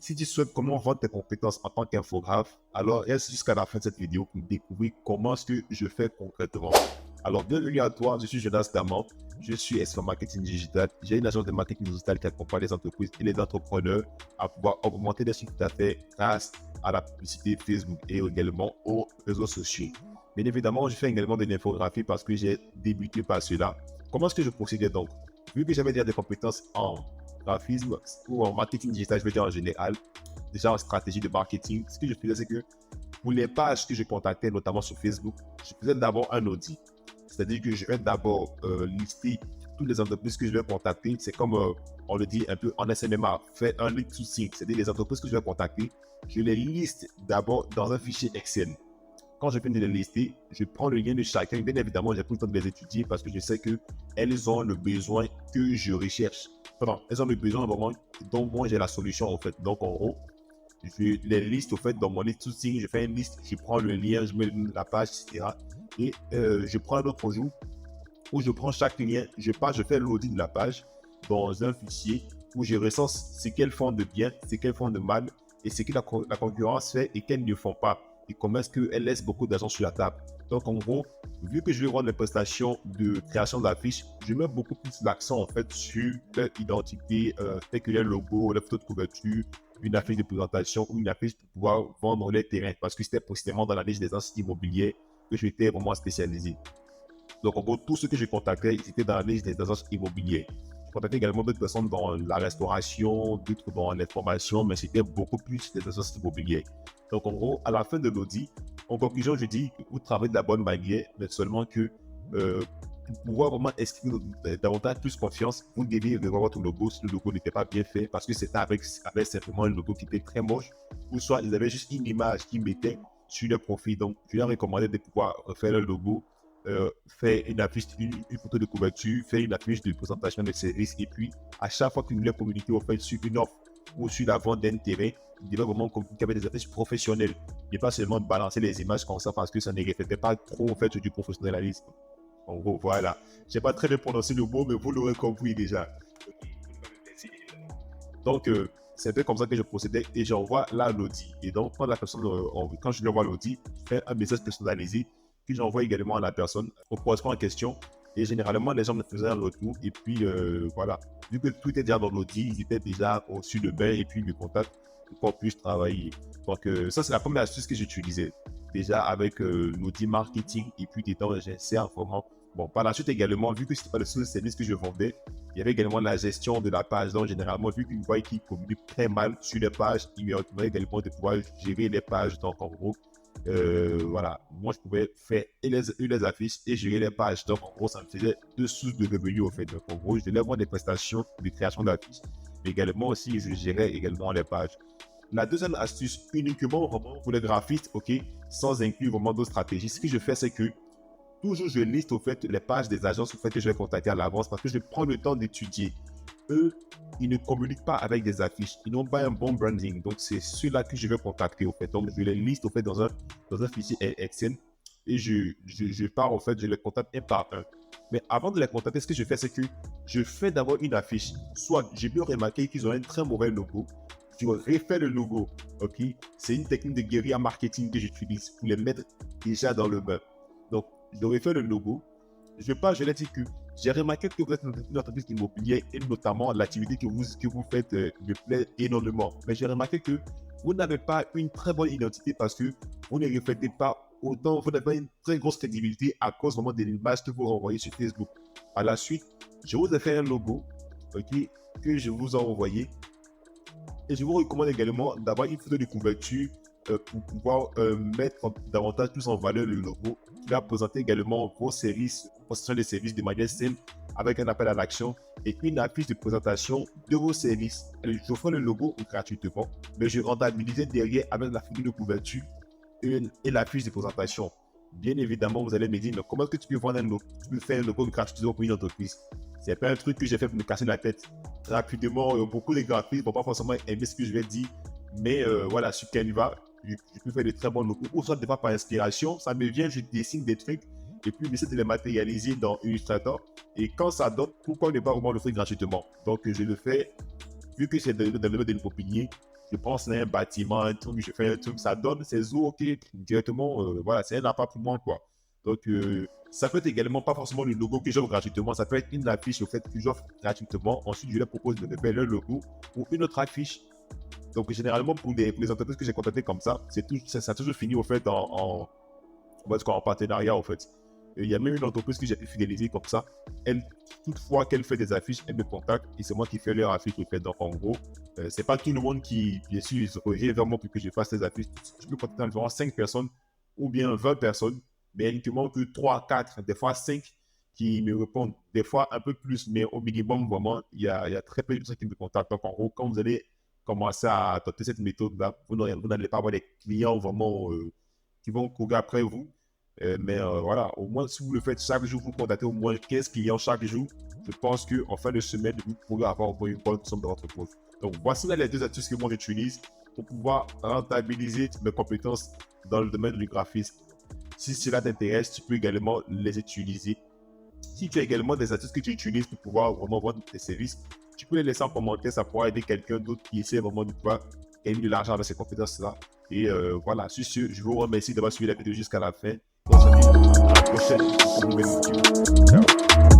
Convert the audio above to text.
Si tu souhaites comment vendre tes compétences en tant qu'infographe, alors reste jusqu'à la fin de cette vidéo pour découvrir comment ce que je fais concrètement. Alors, bienvenue à toi, je suis Jonas Daman, je suis expert marketing digital. J'ai une agence de marketing digital qui accompagne les entreprises et les entrepreneurs à pouvoir augmenter leur chiffre d'affaires grâce à la publicité Facebook et également aux réseaux sociaux. Bien évidemment, je fais également de l'infographie parce que j'ai débuté par cela. Comment est-ce que je procédais donc? Vu que j'avais déjà des compétences en graphisme ou en marketing digital, je veux dire en général, déjà en stratégie de marketing, ce que je faisais, c'est que pour les pages que je contactais, notamment sur Facebook, je faisais d'abord un audit. C'est-à-dire que je vais d'abord lister toutes les entreprises que je vais contacter. C'est comme on le dit un peu en SMMA, faire un list to sync, c'est-à-dire les entreprises que je vais contacter, je les liste d'abord dans un fichier Excel. Quand je finis de les lister, je prends le lien de chacun. Bien évidemment, j'ai pris le temps de les étudier parce que je sais qu'elles ont le besoin que je recherche. Pardon, elles ont le besoin vraiment dont moi j'ai la solution en fait. Donc en gros, je les liste au fait dans mon list sourcing, je fais une liste, je prends le lien, je mets la page, etc. Et je prends un autre jour où je prends chaque lien, je fais l'audit de la page dans un fichier où je recense ce qu'elles font de bien, ce qu'elles font de mal et ce que la concurrence fait et qu'elles ne font pas. Et comment est-ce qu'elles laissent beaucoup d'argent sur la table. Donc en gros, vu que je vais rendre les prestations de création d'affiches, je mets beaucoup plus l'accent en fait sur leur identité, telle que leur logo, leur photo de couverture, une affiche de présentation ou une affiche pour pouvoir vendre les terrains parce que c'était précisément dans la niche des agences immobilières que j'étais vraiment spécialisé. Donc, en gros, tous ceux que je contactais, ils étaient dans la liste des agences immobilières. Je contactais également d'autres personnes dans la restauration, d'autres dans l'information, mais c'était beaucoup plus des agences immobilières. Donc, en gros, à la fin de l'audit, en conclusion, je dis que vous travaillez de la bonne manière, mais seulement que pour pouvoir vraiment exprimer davantage plus confiance, vous devez revoir votre logo si le logo n'était pas bien fait, parce que c'était avec simplement un logo qui était très moche, ou soit ils avaient juste une image qu'ils mettaient sur leur profil. Donc, je leur recommandais de pouvoir refaire le logo, faire une affiche, une photo de couverture, faire une affiche de présentation de services et puis à chaque fois que vous voulez communiquer au fait sur une offre ou sur la vente d'intérêt, vous devez vraiment communiquer avec des affiches professionnelles et pas seulement balancer les images comme ça parce que ça ne reflétait pas trop en fait du professionnalisme. En gros, voilà. Je n'ai pas très bien prononcé le mot, mais vous l'aurez compris déjà. Donc, c'est un peu comme ça que je procédais et j'envoie là l'audit. Et donc, quand la personne, quand je lui envoie l'audit, je fais un message personnalisé que j'envoie également à la personne au correspond en question. Et généralement, les gens me faisaient un retour. Et puis, voilà. Vu que tout était déjà dans l'audit, ils étaient déjà au-dessus de bain et puis ils me contactent pour qu'on puisse travailler. Donc, ça, c'est la première astuce que j'utilisais. Déjà avec l'audit marketing et puis dedans, j'insère vraiment. Bon, par la suite également, vu que ce n'était pas le seul service que je vendais, il y avait également la gestion de la page. Donc, généralement, vu qu'une voix qui communique très mal sur les pages, il me retrouvait également de pouvoir gérer les pages. Donc, en gros, voilà, moi, je pouvais faire les affiches et gérer les pages. Donc, en gros, ça me faisait deux sources de revenus, au fait. Donc, en gros, je devais avoir des prestations de création d'affiches, mais également aussi, je gérais également les pages. La deuxième astuce, uniquement vraiment pour les graphistes, ok, sans inclure vraiment d'autres stratégies, ce que je fais, c'est que toujours je liste au fait les pages des agences au fait que je vais contacter à l'avance parce que je prends le temps d'étudier. Eux, ils ne communiquent pas avec des affiches, ils n'ont pas un bon branding, donc c'est ceux-là que je vais contacter au fait. Donc je les liste au fait dans un fichier Excel et je pars au fait, je les contacte un par un. Mais avant de les contacter, ce que je fais, c'est que je fais d'abord une affiche. Soit j'ai bien remarqué qu'ils ont un très mauvais logo, je refais le logo, ok? C'est une technique de guérilla marketing que j'utilise pour les mettre déjà dans le bain. Donc, je refais le logo. Je l'ai dit que j'ai remarqué que vous êtes une entreprise immobilière et notamment l'activité que vous faites me plaît énormément. Mais j'ai remarqué que vous n'avez pas une très bonne identité parce que vous ne reflétez pas autant, vous n'avez pas une très grosse crédibilité à cause vraiment de l'image que vous renvoyez sur Facebook. À la suite, je vous ai fait un logo, ok, que je vous ai envoyé. Et je vous recommande également d'avoir une photo de couverture pour pouvoir mettre davantage plus en valeur le logo qui va présenter également vos services, vos des services de manière simple avec un appel à l'action et une affiche de présentation de vos services. Je ferai le logo gratuitement, mais je rentabilise derrière avec la photo de couverture et la fiche de présentation. Bien évidemment, vous allez me dire, mais comment est-ce que tu peux vendre un logo, tu peux faire un logo gratuitement pour une entreprise? C'est pas un truc que j'ai fait pour me casser la tête. Rapidement, beaucoup de graphistes vont pas forcément aimer ce que je vais dire, mais voilà, sur Canva, je peux faire de très bons logos, ou soit des fois par inspiration, ça me vient, je dessine des trucs, et puis j'essaie de les matérialiser dans Illustrator, et quand ça donne, pourquoi ne pas vraiment le faire gratuitement? Donc je le fais, vu que c'est dans le domaine de l'immobilier, je pense à un bâtiment, un truc, je fais un truc, ça donne ses eaux, ok, directement, voilà, c'est un appât pour moi, quoi. Donc, ça peut être également pas forcément le logo que j'offre gratuitement, ça peut être une affiche au fait que j'offre gratuitement. Ensuite, je leur propose de me faire le logo ou une autre affiche. Donc, généralement, pour les entreprises que j'ai contactées comme ça, ça a toujours fini au fait en partenariat, en fait. Il y a même une entreprise que j'ai pu fidéliser comme ça. Elle, toutefois qu'elle fait des affiches, elle me contacte et c'est moi qui fais leur affiche. Donc, en gros, c'est pas tout le monde qui, bien sûr, se revient vers moi pour que je fasse ces affiches. Je peux contacter environ 5 personnes ou bien 20 personnes, mais uniquement que 3, 4, des fois 5 qui me répondent. Des fois un peu plus, mais au minimum, vraiment, il y a très peu de personnes qui me contactent. Donc, en gros, quand vous allez commencer à adopter cette méthode-là, vous n'allez pas avoir des clients vraiment qui vont courir après vous. Mais voilà, au moins, si vous le faites chaque jour, vous contactez au moins 15 clients chaque jour, je pense qu'en fin de semaine, vous pourrez avoir une bonne somme de votre poche. Donc, voici là les deux astuces que moi j'utilise pour pouvoir rentabiliser mes compétences dans le domaine du graphisme. Si cela t'intéresse, tu peux également les utiliser. Si tu as également des astuces que tu utilises pour pouvoir vraiment vendre tes services, tu peux les laisser en commentaire, ça pourra aider quelqu'un d'autre qui essaie vraiment de pouvoir gagner de l'argent avec ces compétences-là. Et voilà, sur ce, je vous remercie d'avoir suivi la vidéo jusqu'à la fin. On se dit à la prochaine pour une nouvelle vidéo. Ciao.